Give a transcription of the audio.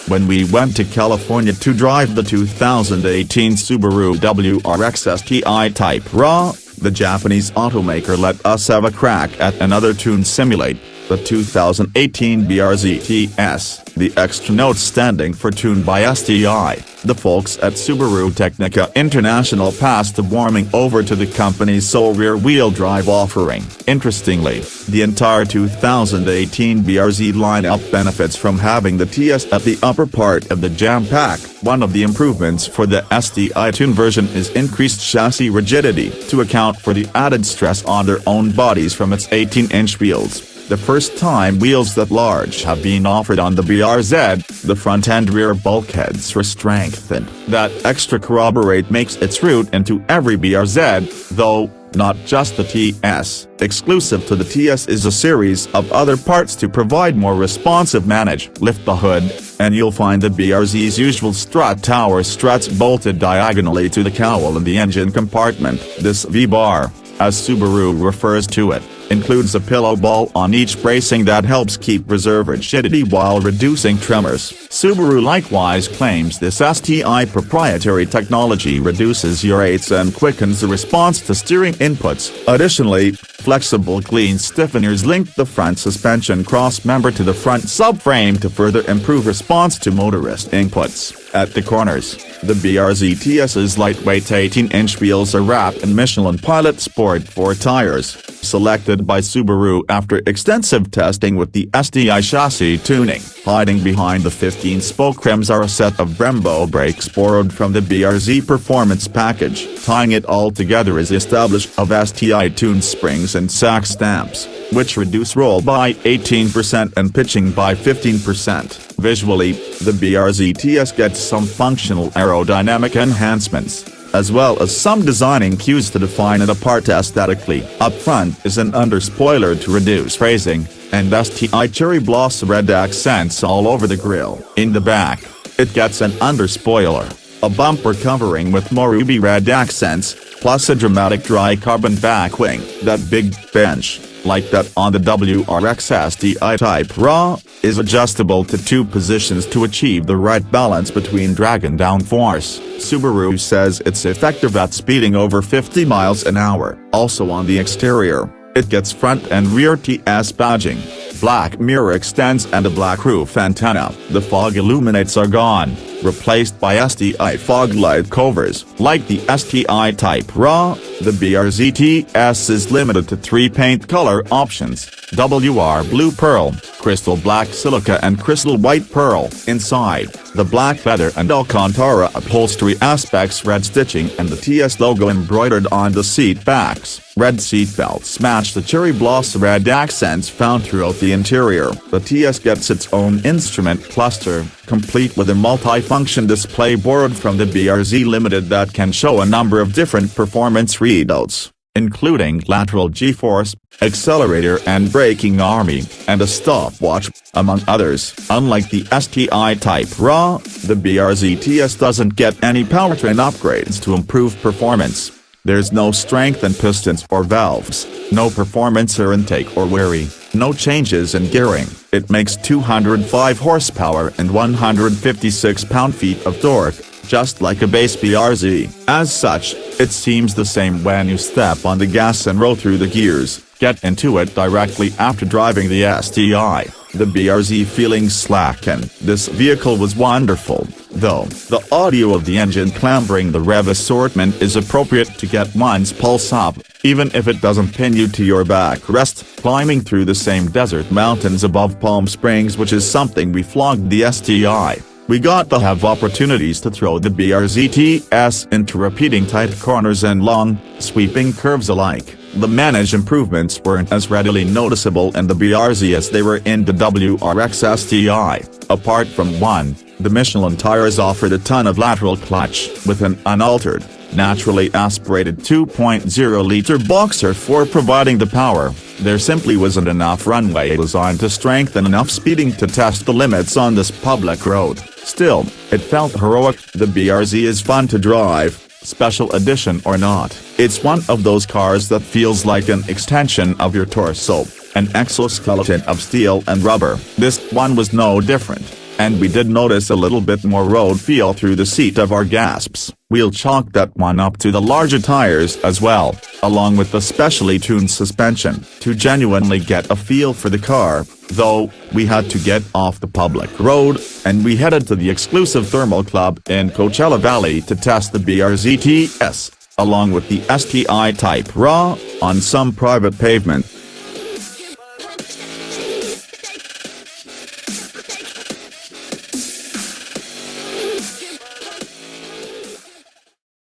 When we went to California to drive the 2018 Subaru WRX STI Type RA, the Japanese automaker let us have a crack at another tune simulate, the 2018 BRZ TS, the extra note standing for Tuned by STI. The folks at Subaru Technica International passed the warming over to the company's sole rear-wheel drive offering. Interestingly, the entire 2018 BRZ lineup benefits from having the TS at the upper part of the jam pack. One of the improvements for the STI-tuned version is increased chassis rigidity, to account for the added stress on their own bodies from its 18-inch wheels. The first time wheels that large have been offered on the BRZ, the front and rear bulkheads were strengthened. That extra corroborate makes its route into every BRZ, though not just the TS. Exclusive to the TS is a series of other parts to provide more responsive manage. Lift the hood, and you'll find the BRZ's usual strut tower struts bolted diagonally to the cowl in the engine compartment. This V-bar, as Subaru refers to it, includes a pillow ball on each bracing that helps keep reserve rigidity while reducing tremors. Subaru likewise claims this STI proprietary technology reduces yaw rates and quickens the response to steering inputs. Additionally, flexible clean stiffeners link the front suspension cross-member to the front subframe to further improve response to motorist inputs. At the corners, the BRZ TS's lightweight 18-inch wheels are wrapped in Michelin Pilot Sport 4 tires, selected by Subaru after extensive testing with the STI chassis tuning. Hiding behind the 15-spoke rims are a set of Brembo brakes borrowed from the BRZ performance package. Tying it all together is established of STI-tuned springs and sack stamps, which reduce roll by 18% and pitching by 15%. Visually, the BRZ TS gets some functional aerodynamic enhancements, as well as some designing cues to define it apart aesthetically. Up front is an underspoiler to reduce raising, and STI cherry blossom red accents all over the grille. In the back, it gets an underspoiler, a bumper covering with more ruby red accents, plus a dramatic dry carbon back wing. That big bench, like that on the WRX STI Type RA, is adjustable to 2 positions to achieve the right balance between drag and downforce. Subaru says it's effective at speeding over 50 miles an hour. Also on the exterior, it gets front and rear TS badging, black mirror extends and a black roof antenna. The fog illuminates are gone, replaced by STI fog light covers. Like the STI Type RA, the BRZ TS is limited to 3 paint color options: WR Blue Pearl, Crystal Black Silica and Crystal White Pearl. Inside, the black leather and Alcantara upholstery aspects red stitching and the TS logo embroidered on the seat backs. Red seat belts match the cherry blossom red accents found throughout the interior. The TS gets its own instrument cluster, complete with a multi-function display borrowed from the BRZ Limited that can show a number of different performance readouts, including lateral G-force, accelerator and braking army, and a stopwatch, among others. Unlike the STI Type RA, the BRZ TS doesn't get any powertrain upgrades to improve performance. There's no strength in pistons or valves, no performance or intake or weary, no changes in gearing. It makes 205 horsepower and 156 pound-feet of torque, just like a base BRZ. As such, it seems the same when you step on the gas and roll through the gears. Get into it directly after driving the STI. The BRZ feeling slackened. This vehicle was wonderful, though. The audio of the engine clambering the rev assortment is appropriate to get one's pulse up, even if it doesn't pin you to your backrest. Climbing through the same desert mountains above Palm Springs, which is something we flogged the STI. We got to have opportunities to throw the BRZ TS into repeating tight corners and long, sweeping curves alike. The managed improvements weren't as readily noticeable in the BRZ as they were in the WRX STI. Apart from one, the Michelin tires offered a ton of lateral clutch, with an unaltered, naturally aspirated 2.0-liter boxer for providing the power. There simply wasn't enough runway designed to strengthen enough speeding to test the limits on this public road. Still, it felt heroic. The BRZ is fun to drive, special edition or not. It's one of those cars that feels like an extension of your torso, an exoskeleton of steel and rubber. This one was no different. And we did notice a little bit more road feel through the seat of our gasps. We'll chalk that one up to the larger tires as well, along with the specially tuned suspension. To genuinely get a feel for the car, though, we had to get off the public road, and we headed to the exclusive Thermal Club in Coachella Valley to test the BRZ TS, along with the STI Type RA, on some private pavement.